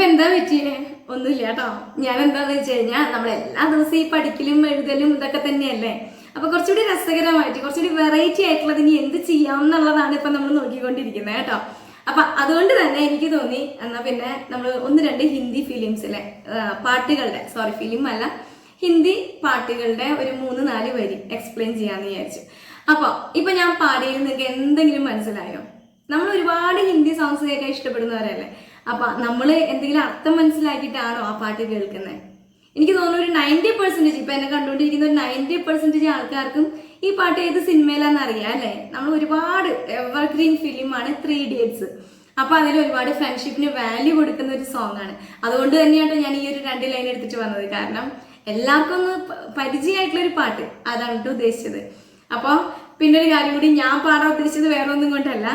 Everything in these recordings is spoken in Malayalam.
ഇപ്പൊ എന്താ പറ്റിയേ? ഒന്നുമില്ല കേട്ടോ. ഞാൻ എന്താന്ന് വെച്ച് കഴിഞ്ഞാൽ നമ്മളെല്ലാ ദിവസവും ഈ പഠിക്കലും എഴുതലും ഇതൊക്കെ തന്നെയല്ലേ. അപ്പൊ കുറച്ചുകൂടി രസകരമായിട്ട് കുറച്ചുകൂടി വെറൈറ്റി ആയിട്ടുള്ളത് ഇനി എന്ത് ചെയ്യാം എന്നുള്ളതാണ് ഇപ്പൊ നമ്മൾ നോക്കിക്കൊണ്ടിരിക്കുന്നത് കേട്ടോ. അപ്പൊ അതുകൊണ്ട് തന്നെ എനിക്ക് തോന്നി എന്നാ പിന്നെ നമ്മൾ ഒന്ന് രണ്ട് ഹിന്ദി ഫിലിംസിലെ പാട്ടുകളുടെ ഫിലിം അല്ല ഹിന്ദി പാട്ടുകളുടെ ഒരു 3-4 വരി എക്സ്പ്ലെയിൻ ചെയ്യാന്ന് വിചാരിച്ചു. അപ്പൊ ഇപ്പൊ ഞാൻ പാടിയിൽ നിങ്ങൾക്ക് എന്തെങ്കിലും മനസ്സിലായോ? നമ്മൾ ഒരുപാട് ഹിന്ദി സോങ്സ് കേൾക്കാൻ ഇഷ്ടപ്പെടുന്നവരല്ലേ. അപ്പൊ നമ്മൾ എന്തെങ്കിലും അർത്ഥം മനസ്സിലാക്കിയിട്ടാണോ ആ പാട്ട് കേൾക്കുന്നത്? എനിക്ക് തോന്നുന്നു ഒരു 90% ഇപ്പൊ എന്നെ കണ്ടുകൊണ്ടിരിക്കുന്ന ഒരു 90% ആൾക്കാർക്കും ഈ പാട്ട് ഏത് സിനിമയിലാന്ന് അറിയാം അല്ലെ. നമ്മൾ ഒരുപാട് എവർഗ്രീൻ ഫിലിമാണ് 3 Idiots. അപ്പൊ അതിൽ ഒരുപാട് ഫ്രണ്ട്ഷിപ്പിന് വാല്യൂ കൊടുക്കുന്ന ഒരു സോങ് ആണ്. അതുകൊണ്ട് തന്നെയാണ് ഞാൻ ഈ ഒരു 2 ലൈൻ എടുത്തിട്ട് വന്നത്. കാരണം എല്ലാവർക്കും ഒന്ന് പരിചയമായിട്ടുള്ള ഒരു പാട്ട് അതാണ് കേട്ടോ ഉദ്ദേശിച്ചത്. അപ്പോൾ പിന്നെ ഒരു കാര്യം കൂടി, ഞാൻ പാടാൻ ഉദ്ദേശിച്ചത് വേറെ ഒന്നും കൊണ്ടല്ല.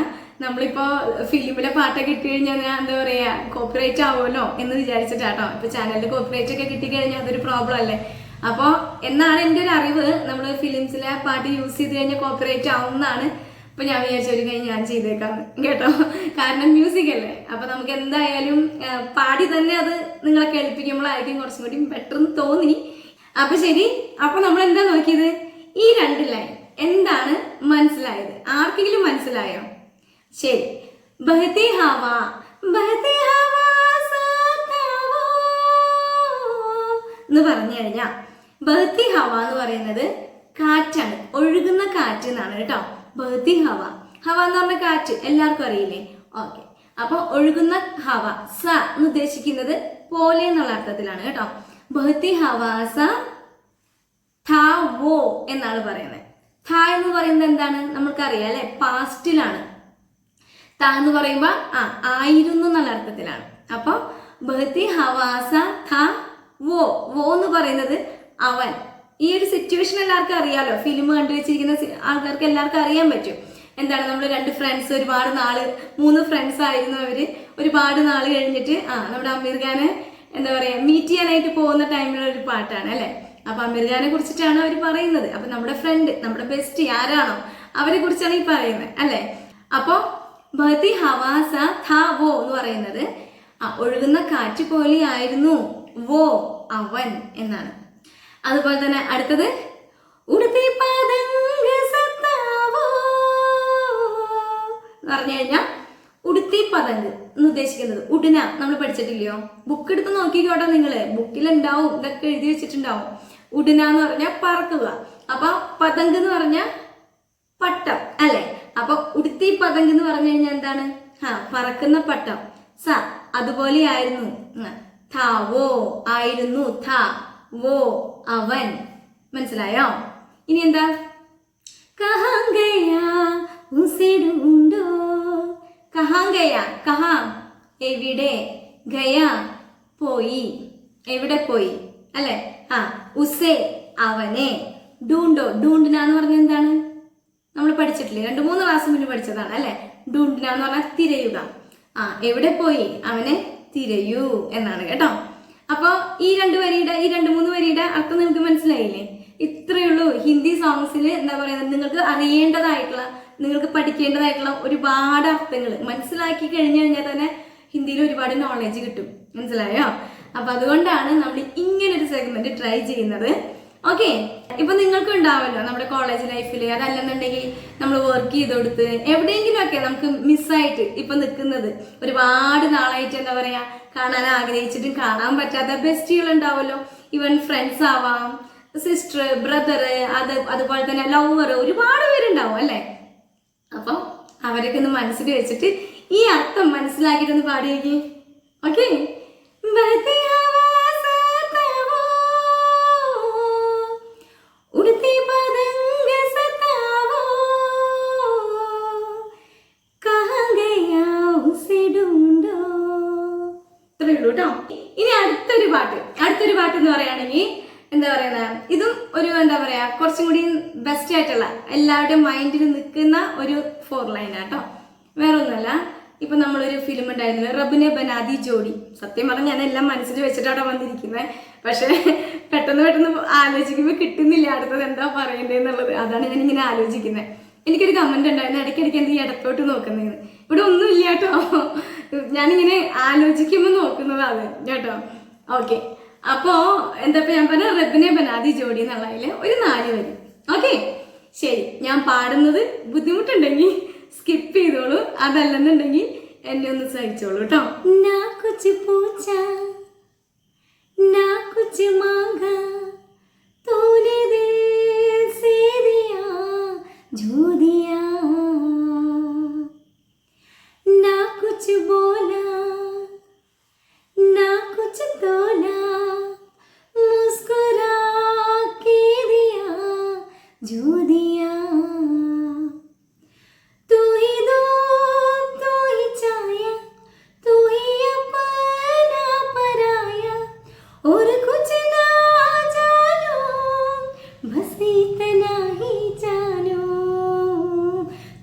നമ്മളിപ്പോ ഫിലിമിലെ പാട്ടൊക്കെ ഇട്ട് കഴിഞ്ഞാൽ എന്താ പറയാ കോപ്പിറൈറ്റ് ആവുമല്ലോ എന്ന് വിചാരിച്ചിട്ടാട്ടോ. ഇപ്പൊ ചാനലിൽ കോപ്പിറൈറ്റ് ഒക്കെ കിട്ടിക്കഴിഞ്ഞാൽ അതൊരു പ്രോബ്ലം അല്ലേ. അപ്പോൾ എന്നാണ് എൻ്റെ ഒരു അറിവ്, നമ്മൾ ഫിലിംസിലെ പാട്ട് യൂസ് ചെയ്ത് കഴിഞ്ഞാൽ കോപ്പിറൈറ്റ് ആവുന്നതാണ്. അപ്പൊ ഞാൻ വിചാരിച്ചു ഒരു കഴിഞ്ഞ് ഞാൻ ചെയ്തേക്കാന്ന് കേട്ടോ. കാരണം മ്യൂസിക് അല്ലേ. അപ്പൊ നമുക്ക് എന്തായാലും പാടി തന്നെ അത് നിങ്ങളെ കേൾപ്പിക്കുമ്പോഴായിരിക്കും കുറച്ചും കൂടി ബെറ്റർ എന്ന് തോന്നി. അപ്പൊ ശരി, അപ്പൊ നമ്മൾ എന്താ നോക്കിയത്? ഈ 2 ലൈൻ എന്താണ് മനസ്സിലായത്? ആർക്കെങ്കിലും മനസ്സിലായോ? ശരി. ബഹതി ഹവാ എന്ന് പറഞ്ഞു കഴിഞ്ഞാൽ ബഹതി ഹവ എന്ന് പറയുന്നത് കാറ്റാണ്, ഒഴുകുന്ന കാറ്റ് എന്നാണ് കേട്ടോ. ബഹതി ഹവ, ഹവ എന്ന് പറഞ്ഞ കാറ്റ് എല്ലാവർക്കും അറിയില്ലേ? ഓക്കെ. അപ്പൊ ഒഴുകുന്ന ഹവ സ എന്ന് ഉദ്ദേശിക്കുന്നത് പോലെ എന്നുള്ള അർത്ഥത്തിലാണ് കേട്ടോ. ബഹതി ഹവാസ ഥാ വോ എന്നാണ് പറയുന്നത്. ഥാ എന്ന് പറയുന്നത് എന്താണ് നമ്മൾക്കറിയാം അല്ലെ, പാസ്റ്റിലാണ്. താ എന്ന് പറയുമ്പോ ആയിരുന്നു എന്നുള്ള അർത്ഥത്തിലാണ്. അപ്പൊ ബഹതി ഹവാസ ഥാ വോ, വോ എന്ന് പറയുന്നത് അവൻ. ഈ ഒരു സിറ്റുവേഷൻ എല്ലാവർക്കും അറിയാലോ. ഫിലിം കണ്ടുവച്ചിരിക്കുന്ന ആൾക്കാർക്ക് എല്ലാവർക്കും അറിയാൻ പറ്റും. എന്താണ്, നമ്മൾ 2 ഫ്രണ്ട്സ് ഒരുപാട് നാള് 3 ഫ്രണ്ട്സ് ആയിരുന്നു അവര്. ഒരുപാട് നാള് കഴിഞ്ഞിട്ട് നമ്മുടെ അമീർ ഖാനെ എന്താ പറയാ മീറ്റ് ചെയ്യാനായിട്ട് പോകുന്ന ടൈമിലുള്ള ഒരു പാട്ടാണ് അല്ലെ. അപ്പൊ അമീർ ഖാനെ കുറിച്ചിട്ടാണ് അവർ പറയുന്നത്. അപ്പൊ നമ്മുടെ ഫ്രണ്ട്, നമ്മുടെ ബെസ്റ്റ് ആരാണോ അവരെ കുറിച്ചാണ് ഈ പറയുന്നത് അല്ലെ. അപ്പൊ ബഹതി ഹവാസ ഥാ വോ എന്ന് പറയുന്നത് ഒഴുകുന്ന കാറ്റ് പോലെ ആയിരുന്നു വോ അവൻ എന്നാണ്. അതുപോലെ തന്നെ അടുത്തത് ഉടുത്തി പതംഗ സത്താവോ എന്ന് പറഞ്ഞു കഴിഞ്ഞാൽ ഉടുത്തി പതംഗ് എന്ന് ഉദ്ദേശിക്കുന്നത് ഉടന. നമ്മൾ പഠിച്ചിട്ടില്ലയോ? ബുക്ക് എടുത്ത് നോക്കിക്കോട്ടെ നിങ്ങള്, ബുക്കിലുണ്ടാവും, ഇതൊക്കെ എഴുതി വെച്ചിട്ടുണ്ടാവും. ഉടന എന്ന് പറഞ്ഞാൽ പറക്കുക. അപ്പൊ പതംഗ് എന്ന് പറഞ്ഞാൽ പട്ടം അല്ലെ. അപ്പൊ ഉടുത്തി പതംഗ് എന്ന് പറഞ്ഞു കഴിഞ്ഞാൽ എന്താണ്? പറക്കുന്ന പട്ടം. സ അതുപോലെ ആയിരുന്നു. ഥാ വോ ആയിരുന്നു, ഥാ വോ അവൻ. മനസ്സിലായോ? ഇനി എന്താ? കഹാം ഗയാ ഉസേ ഢൂഢോ. കഹാം ഗയാ, കഹാം എവിടെ, ഗയാ പോയി, എവിടെ പോയി അല്ലെ. ഉസേ അവനെ, ഡൂണ്ടോ, ഡൂണ്ടിന എന്ന് പറഞ്ഞ എന്താണ് നമ്മൾ പഠിച്ചിട്ടില്ലേ? 2-3 ക്ലാസ് മുന്നേ പഠിച്ചതാണ് അല്ലെ. ഡൂണ്ടിന എന്ന് പറഞ്ഞാൽ തിരയുക. എവിടെ പോയി, അവനെ തിരയൂ എന്നാണ് കേട്ടോ. അപ്പൊ ഈ 2-3 വരിയുടെ അർത്ഥം നിങ്ങൾക്ക് മനസ്സിലായില്ലേ? ഇത്രയേ ഉള്ളൂ. ഹിന്ദി സോങ്സിൽ എന്താ പറയുന്നത്, നിങ്ങൾക്ക് അറിയേണ്ടതായിട്ടുള്ള, നിങ്ങൾക്ക് പഠിക്കേണ്ടതായിട്ടുള്ള ഒരുപാട് അർത്ഥങ്ങൾ മനസ്സിലാക്കി കഴിഞ്ഞു കഴിഞ്ഞാൽ തന്നെ ഹിന്ദിയിൽ ഒരുപാട് നോളജ് കിട്ടും. മനസ്സിലായോ? അപ്പൊ അതുകൊണ്ടാണ് നമ്മൾ ഇങ്ങനൊരു സെഗ്മെന്റ് ട്രൈ ചെയ്യുന്നത്. ഓക്കെ. ഇപ്പൊ നിങ്ങൾക്ക് ഉണ്ടാവുമല്ലോ നമ്മുടെ കോളേജ് ലൈഫിൽ, അതല്ലെന്നുണ്ടെങ്കിൽ നമ്മൾ വർക്ക് ചെയ്ത് കൊടുത്ത് എവിടെയെങ്കിലും ഒക്കെ നമുക്ക് മിസ്സായിട്ട് ഇപ്പൊ നിൽക്കുന്നത്, ഒരുപാട് നാളായിട്ട് എന്താ പറയാ കാണാൻ ആഗ്രഹിച്ചിട്ടും കാണാൻ പറ്റാത്ത ബെസ്റ്റികൾ ഉണ്ടാവുമല്ലോ. ഈവൻ ഫ്രണ്ട്സ് ആവാം, സിസ്റ്റർ, ബ്രദർ, അതുപോലെ തന്നെ ലവർ, ഒരുപാട് പേരുണ്ടാവും അല്ലെ. അപ്പൊ അവരൊക്കെ ഒന്ന് മനസ്സിൽ വെച്ചിട്ട് ഈ അർത്ഥം മനസ്സിലാക്കിയിട്ടൊന്ന് പാടിയേക്ക്. ഓക്കെ. ഇനി അടുത്തൊരു പാട്ട് എന്ന് പറയുകയാണെങ്കിൽ എന്താ പറയുന്നത്, ഇതും ഒരു എന്താ പറയാ കുറച്ചും കൂടി ബെസ്റ്റ് ആയിട്ടുള്ള എല്ലാവരുടെയും മൈൻഡിൽ നിൽക്കുന്ന ഒരു 4 ലൈൻ ആട്ടോ. വേറെ ഒന്നുമല്ല. ഇപ്പൊ നമ്മളൊരു ഫിലിം ഉണ്ടായിരുന്നു, റബ്ബിനെ ബനാദി ജോഡി. സത്യം പറഞ്ഞാൽ ഞാൻ എല്ലാം മനസ്സിൽ വെച്ചിട്ടാണ് വന്നിരിക്കുന്നത്. പക്ഷെ പെട്ടെന്ന് ആലോചിക്കുമ്പോൾ കിട്ടുന്നില്ല അടുത്തത് എന്താ പറയണ്ടേന്നുള്ളത്. അതാണ് ഞാൻ ഇങ്ങനെ ആലോചിക്കുന്നത്. എനിക്കൊരു കമന്റ് ഉണ്ടായിരുന്നു, ഇടയ്ക്കിടയ്ക്ക് എന്ത് ഈ ഇടത്തോട്ട് നോക്കുന്നതെന്ന്. ഇവിടെ ഒന്നും ഇല്ല കേട്ടോ. ഞാനിങ്ങനെ ആലോചിക്കുമ്പോൾ നോക്കുന്നതാണ് കേട്ടോ. ഓക്കെ, അപ്പോൾ എന്താ ഞാൻ പറഞ്ഞ റബ്ബിനെ ബനാദി ജോഡി എന്നുള്ളതിൽ ഒരു 4 വരി. ഓക്കെ ശരി, ഞാൻ പാടുന്നത് ബുദ്ധിമുട്ടുണ്ടെങ്കിൽ സ്കിപ്പ് ചെയ്തോളൂ, അതല്ലെന്നുണ്ടെങ്കിൽ എന്നെ ഒന്ന് സഹിച്ചോളൂ കേട്ടോ. നാ കുച്ച് പൂച്ച നാ കുച്ച് മാംഗ തൂനെ ദിൽ സേ ദിയാ ജോ ദിയാ ना कुछ बोला ना कुछ तोला मुस्कुरा के दिया जो दिया तू ही दो तू ही छाया तू ही अपना पराया और कुछ ना जानो बस इतना ही जानो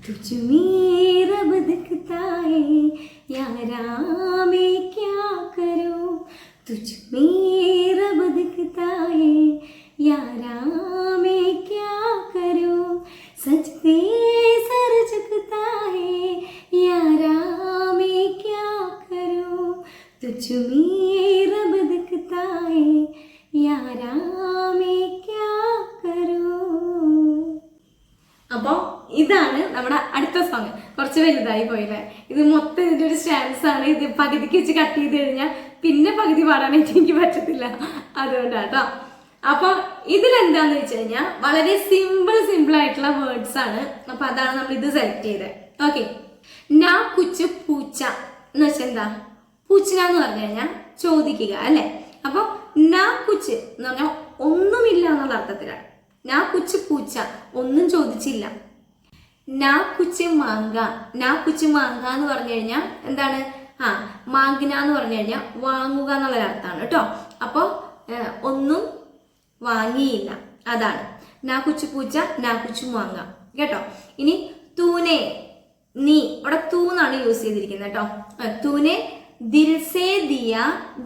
तुझ में रब दिखता है यारा मैं क्या करूं तुझ में रब दिखता है यारा मैं क्या करूं सजते सर झुकता है यारा मैं क्या करूं तुझ में रब दिखता है यारा मैं क्या करूं. അപ്പോൾ ഇതാണ് നമ്മുടെ അടുത്ത സോങ്. കുറച്ച് വലുതായി പോയില്ലേ? ഇത് മൊത്തം ഇതിൻ്റെ ഒരു സ്റ്റാൻസ് ആണ്. ഇത് പകുതിക്ക് വെച്ച് കട്ട് ചെയ്ത് കഴിഞ്ഞാൽ പിന്നെ പകുതി പാടാനായിട്ട് എനിക്ക് പറ്റത്തില്ല, അതുകൊണ്ടാണ് കേട്ടോ. അപ്പോൾ ഇതിലെന്താന്ന് വെച്ച് കഴിഞ്ഞാൽ വളരെ സിമ്പിൾ ആയിട്ടുള്ള വേർഡ്സ് ആണ്. അപ്പോൾ അതാണ് നമ്മൾ ഇത് സെലക്ട് ചെയ്തത്. ഓക്കെ, നാ കുച്ച് പൂച്ച എന്ന് വെച്ചാൽ എന്താ? പൂച്ചന എന്ന് പറഞ്ഞു കഴിഞ്ഞാൽ ചോദിക്കുക അല്ലേ? അപ്പോൾ നാ കുച്ച് എന്ന് പറഞ്ഞാൽ ഒന്നുമില്ല എന്നുള്ള അർത്ഥത്തിലാണ്. നാ കുച്ച് പൂച്ച, ഒന്നും ചോദിച്ചില്ല. നാ കുച്ച് മാങ്ക, നാ കുച്ച് മാങ്ക എന്ന് പറഞ്ഞു കഴിഞ്ഞാൽ എന്താണ്? മാങ്കിന എന്ന് പറഞ്ഞു കഴിഞ്ഞാൽ വാങ്ങുക എന്നുള്ളൊരർത്ഥമാണ് കേട്ടോ. അപ്പോൾ ഒന്നും വാങ്ങിയില്ല, അതാണ് നാ കുച്ച് പൂച്ച നാ കുച്ച് മാങ്ക കേട്ടോ. ഇനി തൂനെ, നീ, അവിടെ തൂ എന്നാണ് യൂസ് ചെയ്തിരിക്കുന്നത് കേട്ടോ. തൂനെ ദിൽസേ ദിയ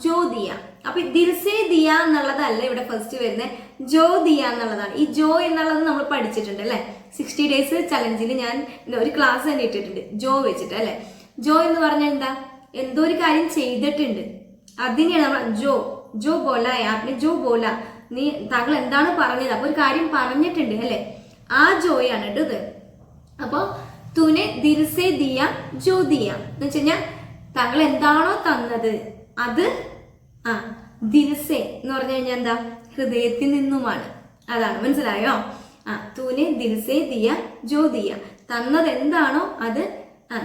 ജോ ദിയ. അപ്പൊ ദിൽസേ ദിയ എന്നുള്ളതല്ല ഇവിടെ ഫസ്റ്റ് വരുന്നത്, ജോ ദിയ എന്നുള്ളതാണ്. ഈ ജോ എന്നുള്ളത് നമ്മൾ പഠിച്ചിട്ടുണ്ട് അല്ലെ? 60 days ചലഞ്ചിൽ ഞാൻ ഒരു ക്ലാസ് തന്നെ ഇട്ടിട്ടുണ്ട് ജോ വെച്ചിട്ട് അല്ലെ? ജോ എന്ന് പറഞ്ഞാൽ എന്താ? എന്തോ ഒരു കാര്യം ചെയ്തിട്ടുണ്ട്, അതിനെയാണ് നമ്മൾ ജോ ജോ ബോല ആപ്നെ ജോ ബോല, നീ താങ്കൾ എന്താണ് പറഞ്ഞത്? അപ്പൊ ഒരു കാര്യം പറഞ്ഞിട്ടുണ്ട് അല്ലെ? ആ ജോയാണ് കേട്ടോ ഇത്. അപ്പൊ തൂനെ ദിൽസേ ദിയ ജോ ദിയ എന്ന് വെച്ച് കഴിഞ്ഞാൽ താങ്കൾ എന്താണോ തന്നത് അത് ദിൽസേ എന്ന് പറഞ്ഞു കഴിഞ്ഞാൽ എന്താ? ഹൃദയത്തിൽ നിന്നുമാണ്, അതാണ്. മനസ്സിലായോ? തൂനെ ദിൽസേ ദിയ ജോ ദിയ, തന്നത് എന്താണോ അത്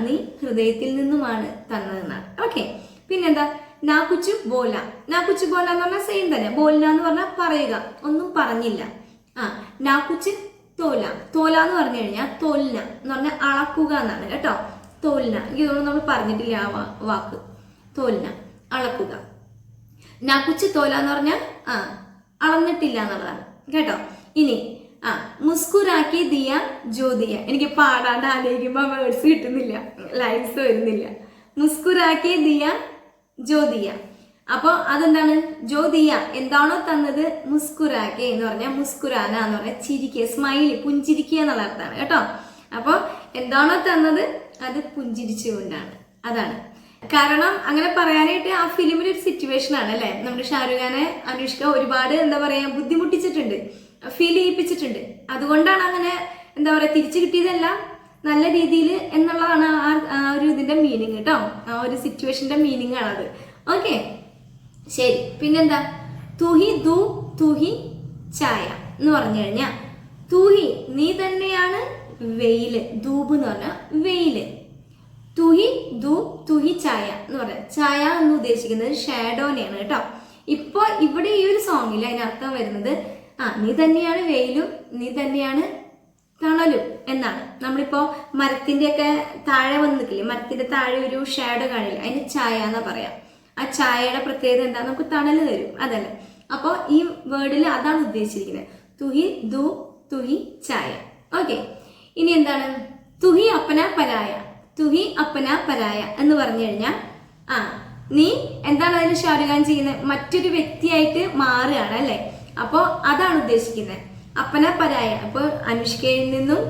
നീ ഹൃദയത്തിൽ നിന്നുമാണ് തന്നതെന്നാണ്. ഓക്കെ, പിന്നെന്താ? നാ കുച്ച് ബോല, നാ കുച്ച് ബോല എന്ന് പറഞ്ഞാൽ സെയിം തന്നെ. ബോൽന എന്ന് പറഞ്ഞാൽ പറയുക, ഒന്നും പറഞ്ഞില്ല. നാ കുച്ച് തോല, തോല എന്ന് പറഞ്ഞു കഴിഞ്ഞാൽ തോൽന എന്ന് പറഞ്ഞാൽ അളക്കുക എന്നാണ് കേട്ടോ. തോൽന, എനിക്ക് തോന്നുന്നു നമ്മൾ പറഞ്ഞിട്ടില്ല ആ വാക്ക്. തോൽന, അളക്കുക. നാ കുച്ച് തോല എന്ന് പറഞ്ഞാൽ അളന്നിട്ടില്ല എന്നുള്ളതാണ് കേട്ടോ. ഇനി മുസ്കുരാക്കി ദിയ ജോ ദിയ, എനിക്ക് പാടാണ്ട് ആലോചിക്കുമ്പോൾ വേർഡ്സ് കിട്ടുന്നില്ല, ലൈൻസ് വരുന്നില്ല. മുസ്കുരാക്കി ദിയ ജോ ദിയ, അപ്പോൾ അതെന്താണ്? ജോ ദിയ എന്താണോ തന്നത്, മുസ്കുരാക്കി എന്ന് പറഞ്ഞാൽ മുസ്കുരാന എന്ന് പറഞ്ഞാൽ ചിരിക്കുക, സ്മൈൽ, പുഞ്ചിരിക്കുക എന്നുള്ള അർത്ഥമാണ് കേട്ടോ. അപ്പോൾ എന്താണോ തന്നത് അത് പുഞ്ചിരിച്ചുകൊണ്ടാണ്, അതാണ്. കാരണം അങ്ങനെ പറയാനായിട്ട് ആ ഫിലിമിൽ ഒരു സിറ്റുവേഷൻ ആണ് അല്ലെ? നമ്മുടെ ഷാരൂഖ് ഖാനെ അനുഷ്ക ഒരുപാട് എന്താ പറയാ ബുദ്ധിമുട്ടിച്ചിട്ടുണ്ട്, ഫീൽ ചെയ്യിപ്പിച്ചിട്ടുണ്ട്. അതുകൊണ്ടാണ് അങ്ങനെ എന്താ പറയാ തിരിച്ചു കിട്ടിയതല്ല നല്ല രീതിയിൽ എന്നുള്ളതാണ് ആ ഒരു ഇതിന്റെ മീനിങ് കേട്ടോ. ആ ഒരു സിറ്റുവേഷന്റെ മീനിങ് ആണത്. ഓക്കെ ശരി, പിന്നെന്താ? തൂഹി ദൂ തൂഹി ചായ എന്ന് പറഞ്ഞു കഴിഞ്ഞാൽ തൂഹി നീ തന്നെയാണ് വെയില്, ധൂപ് എന്ന് പറഞ്ഞാൽ വെയില്. തുഹി ദൂ തുഹി ചായ എന്ന് പറയാം. ചായ എന്ന് ഉദ്ദേശിക്കുന്നത് ഷാഡോനെയാണ് കേട്ടോ. ഇപ്പൊ ഇവിടെ ഈ ഒരു സോങ്ങിൽ അതിനർത്ഥം വരുന്നത് നീ തന്നെയാണ് വെയിലും നീ തന്നെയാണ് തണലും എന്നാണ്. നമ്മളിപ്പോ മരത്തിന്റെ ഒക്കെ താഴെ വന്ന് നിൽക്കില്ലേ, മരത്തിന്റെ താഴെ ഒരു ഷാഡോ കാണില്ല, അതിന് ചായ എന്നാ പറയാം. ആ ചായയുടെ പ്രത്യേകത എന്താ? നമുക്ക് തണല് തരും, അതല്ല. അപ്പോൾ ഈ വേർഡിൽ അതാണ് ഉദ്ദേശിച്ചിരിക്കുന്നത്, തുഹി ദൂ തുഹി ചായ. ഓക്കെ, ഇനി എന്താണ്? തുഹി അപ്പന പരായ, തുഹി അപ്പന പരായ എന്ന് പറഞ്ഞു കഴിഞ്ഞാൽ നീ എന്താണ് അതിന് ഷാരൂഖ് ഖാൻ ചെയ്യുന്നത്? മറ്റൊരു വ്യക്തിയായിട്ട് മാറുകയാണ് അല്ലെ? അപ്പോൾ അതാണ് ഉദ്ദേശിക്കുന്നത്, അപ്പന പരായ. അപ്പോൾ അനുഷ്കയിൽ നിന്നും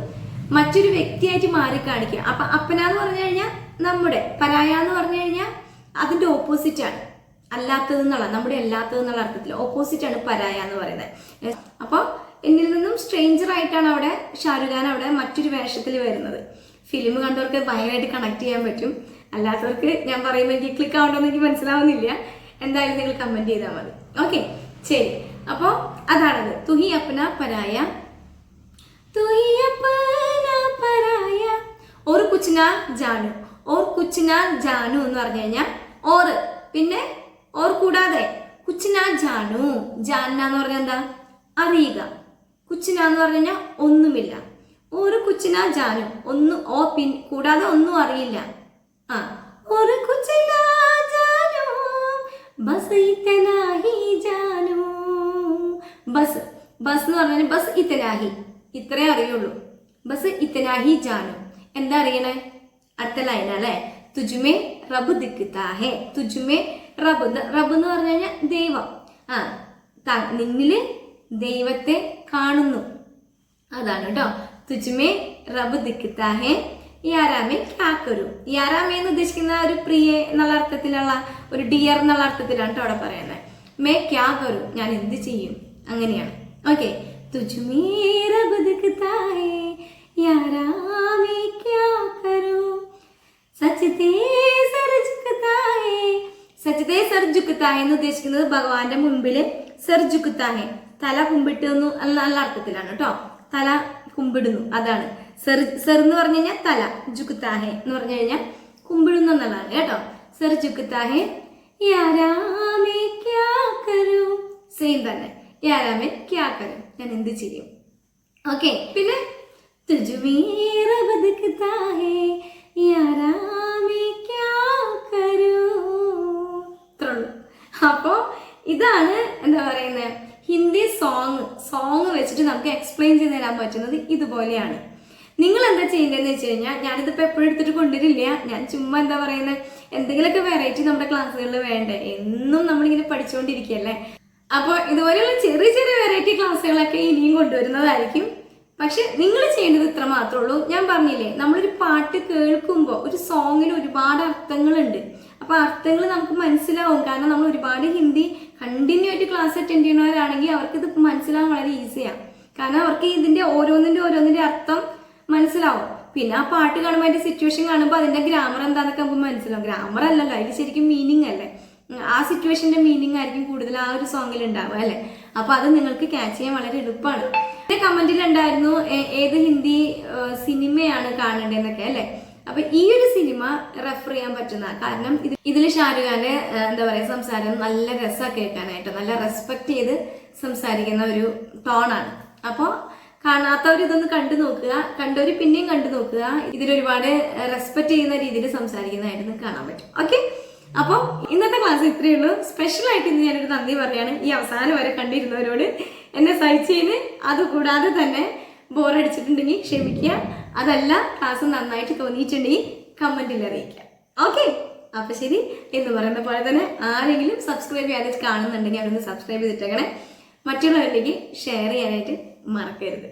മറ്റൊരു വ്യക്തിയായിട്ട് മാറി കാണിക്കുക. അപ്പൊ അപ്പന എന്ന് പറഞ്ഞു കഴിഞ്ഞാൽ നമ്മുടെ, പരായ എന്ന് പറഞ്ഞു കഴിഞ്ഞാൽ അതിന്റെ ഓപ്പോസിറ്റ് ആണ്, അല്ലാത്തതെന്നുള്ള, നമ്മുടെ അല്ലാത്തതെന്നുള്ള അർത്ഥത്തിൽ ഓപ്പോസിറ്റ് ആണ് പരായ എന്ന് പറയുന്നത്. അപ്പൊ എന്നിൽ നിന്നും സ്ട്രേഞ്ചർ ആയിട്ടാണ് അവിടെ ഷാരൂഖ് ഖാൻ അവിടെ മറ്റൊരു വേഷത്തിൽ വരുന്നത്. ഫിലിം കണ്ടവർക്ക് ഭയങ്കരമായിട്ട് കണക്ട് ചെയ്യാൻ പറ്റും, അല്ലാത്തവർക്ക് ഞാൻ പറയുമ്പോൾ എനിക്ക് ക്ലിക്ക് ആവണമെന്ന് എനിക്ക് മനസ്സിലാവുന്നില്ല. എന്തായാലും നിങ്ങൾ കമന്റ് ചെയ്താൽ മതി. ഓക്കെ, ശരി. അപ്പോൾ അതാണത്. തുഹി അപ്പന പരായ, തുഹി അപ്പന പരായ, ഓർ കുച്ച് നാ ജാനു. ഓർ കുച്ച് നാ ജാനു എന്ന് പറഞ്ഞു കഴിഞ്ഞാൽ ഓർ, പിന്നെ ഓർ കൂടാതെ കുച്ച് നാ ജാനു. ജാന എന്ന് പറഞ്ഞാൽ എന്താ? അറിയുക. കുച്ചിന എന്ന് പറഞ്ഞു കഴിഞ്ഞാൽ ഒന്നുമില്ല. ഒരു കുച്ചിന ജാനു, ഒന്ന് കൂടാതെ ഒന്നും അറിയില്ല. ഒരു കുച്ചിന ജാനു ബസ് ഇതനാഹി ജാനു. ബസ് എന്ന് പറഞ്ഞാൽ ബസ് ഇതനാഹി, ഇത്രേ അറിയുള്ളൂ. ബസ് ഇതനാഹി ജാനു. എന്താ അറിയണേ? അടുത്ത ലൈനല്ലേ, തുജുമേ റബ് ദിക്താ ഹേ. തുജുമേ റബ്, റബ് എന്ന് പറഞ്ഞു കഴിഞ്ഞാൽ ദൈവം. നിന്നില് ദൈവത്തെ കാണുന്നു, അതാണ് കേട്ടോ. തുജ്മേ റബ് ദിക്താ ഹേ യാരാമേ ക്യാ കരു. യാരാമേ എന്ന് ഉദ്ദേശിക്കുന്ന ഒരു പ്രിയ എന്നുള്ള അർത്ഥത്തിലുള്ള, ഒരു ഡിയർ എന്നുള്ള അർത്ഥത്തിലാണ് കേട്ടോ അവിടെ പറയുന്നത്. മേ ക്യാ കരു, ഞാൻ എന്ത് ചെയ്യും, അങ്ങനെയാണ്. ഓക്കെ, തുജ്മേ റബ് ദിക്താ ഹേ യാരാമേ ക്യാ കരു, സച്തേ സർ ജുക്താ ഹേ. സച്തേ സർ ജുക്താ ഹേ എന്ന് ഉദ്ദേശിക്കുന്നത് ഭഗവാന്റെ മുൻപില് സർ ജുക്താ ഹേ, തല കുമ്പിട്ടുന്നു നല്ല അർത്ഥത്തിലാണ് കേട്ടോ. തല കുമ്പിടുന്നു, അതാണ് സെർ. സെർ എന്ന് പറഞ്ഞു കഴിഞ്ഞാൽ തല, ജുക്താഹെ എന്ന് പറഞ്ഞു കഴിഞ്ഞാൽ കുമ്പിടുന്നു എന്നുള്ളതാണ് കേട്ടോ. സെർ ജുക്താഹെ യാരാമേ ക്യാ കരു. സെയിം തന്നെ, യാരാമേ ക്യാ കരു, ഞാൻ എന്ത് ചെയ്യും. ഓക്കെ, പിന്നെ തുജ്മേ റബ് ദിക്താ ഹേ യാരാമേ ക്യാ കരു. ഇത്രയുള്ളൂ. അപ്പോ ഇതാണ് എന്താ പറയുന്നത്, ഹിന്ദി സോങ് വെച്ചിട്ട് നമുക്ക് എക്സ്പ്ലെയിൻ ചെയ്ത് തരാൻ പറ്റുന്നത് ഇതുപോലെയാണ്. നിങ്ങൾ എന്താ ചെയ്യേണ്ടതെന്ന് വെച്ച് കഴിഞ്ഞാൽ, ഞാനിതിപ്പോൾ എപ്പോഴും എടുത്തിട്ട് കൊണ്ടുവരില്ല, ഞാൻ ചുമ്മാ എന്താ പറയുന്നത്, എന്തെങ്കിലുമൊക്കെ വെറൈറ്റി നമ്മുടെ ക്ലാസ്സുകളിൽ വേണ്ടേ, എന്നും നമ്മളിങ്ങനെ പഠിച്ചുകൊണ്ടിരിക്കുകയല്ലേ. അപ്പോൾ ഇതുപോലെയുള്ള ചെറിയ ചെറിയ വെറൈറ്റി ക്ലാസ്സുകളൊക്കെ ഇനിയും കൊണ്ടുവരുന്നതായിരിക്കും. പക്ഷെ നിങ്ങൾ ചെയ്യേണ്ടത് ഇത്ര മാത്രമേ ഉള്ളൂ. ഞാൻ പറഞ്ഞില്ലേ, നമ്മളൊരു പാട്ട് കേൾക്കുമ്പോൾ ഒരു സോങ്ങിന് ഒരുപാട് അർത്ഥങ്ങളുണ്ട്. അപ്പോൾ അർത്ഥങ്ങൾ നമുക്ക് മനസ്സിലാവും, കാരണം നമ്മൾ ഒരുപാട് ഹിന്ദി കണ്ടിന്യൂ ആയിട്ട് ക്ലാസ് അറ്റൻഡ് ചെയ്യുന്നവരാണെങ്കിൽ അവർക്ക് ഇത് മനസ്സിലാവാൻ വളരെ ഈസിയാണ്. കാരണം അവർക്ക് ഇതിന്റെ ഓരോന്നിന്റെ അർത്ഥം മനസ്സിലാവും. പിന്നെ ആ പാട്ട് കാണുമ്പോൾ അതിന്റെ സിറ്റുവേഷൻ കാണുമ്പോൾ അതിന്റെ ഗ്രാമർ എന്താണെന്നൊക്കെ നമുക്ക് മനസ്സിലാവും. ഗ്രാമർ അല്ലല്ലോ, അതിൽ ശരിക്കും മീനിങ് അല്ലേ, ആ സിറ്റുവേഷന്റെ മീനിങ് ആയിരിക്കും കൂടുതൽ ആ ഒരു സോങ്ങിൽ ഉണ്ടാവുക അല്ലേ. അപ്പൊ അത് നിങ്ങൾക്ക് ക്യാച്ച് ചെയ്യാൻ വളരെ എളുപ്പമാണ്. എന്റെ കമന്റിൽ ഉണ്ടായിരുന്നു ഏത് ഹിന്ദി സിനിമയാണ് കാണേണ്ടതെന്നൊക്കെ അല്ലേ. അപ്പൊ ഈ ഒരു സിനിമ റെഫർ ചെയ്യാൻ പറ്റുന്ന, കാരണം ഇതിൽ ഷാരൂഖ് ഖാന്റെ എന്താ പറയാ സംസാരം നല്ല രസമാണ് കേൾക്കാനായിട്ട്, നല്ല റെസ്പെക്ട് ചെയ്ത് സംസാരിക്കുന്ന ഒരു ടോണാണ്. അപ്പോൾ കാണാത്തവർ ഇതൊന്ന് കണ്ടു നോക്കുക, കണ്ടവർ പിന്നെയും കണ്ടു നോക്കുക. ഇതിലൊരുപാട് റെസ്പെക്ട് ചെയ്യുന്ന രീതിയിൽ സംസാരിക്കുന്നതായിട്ട് കാണാൻ പറ്റും. ഓക്കെ, അപ്പോൾ ഇന്നത്തെ ക്ലാസ് ഇത്രയേ ഉള്ളൂ. സ്പെഷ്യലായിട്ട് ഇന്ന് ഞാനൊരു നന്ദി പറയാണ് ഈ അവസാനം വരെ കണ്ടിരുന്നവരോട്. എന്നെ സഹിച്ചതിന്, അതുകൂടാതെ തന്നെ ബോറടിച്ചിട്ടുണ്ടെങ്കിൽ ക്ഷമിക്കുക. അതല്ല ക്ലാസ് നന്നായിട്ട് തോന്നിയിട്ടുണ്ടെങ്കിൽ കമന്റിൽ അറിയിക്കുക. ഓക്കെ, അപ്പൊ ശരി. എന്ന് പറയുന്ന പോലെ തന്നെ ആരെങ്കിലും സബ്സ്ക്രൈബ് ചെയ്യാതെ കാണുന്നുണ്ടെങ്കിൽ അതൊന്ന് സബ്സ്ക്രൈബ് ചെയ്തിട്ടേക്കണേ. മറ്റുള്ളവരിലേക്ക് ഷെയർ ചെയ്യാനായിട്ട് മറക്കരുത്.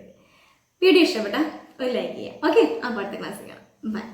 വീഡിയോ ഇഷ്ടപ്പെട്ട ഒരു ലൈക്ക് ചെയ്യുക. ഓക്കെ, അപ്പോൾ അടുത്ത ക്ലാസ്സിൽ കാണാം. ബൈ.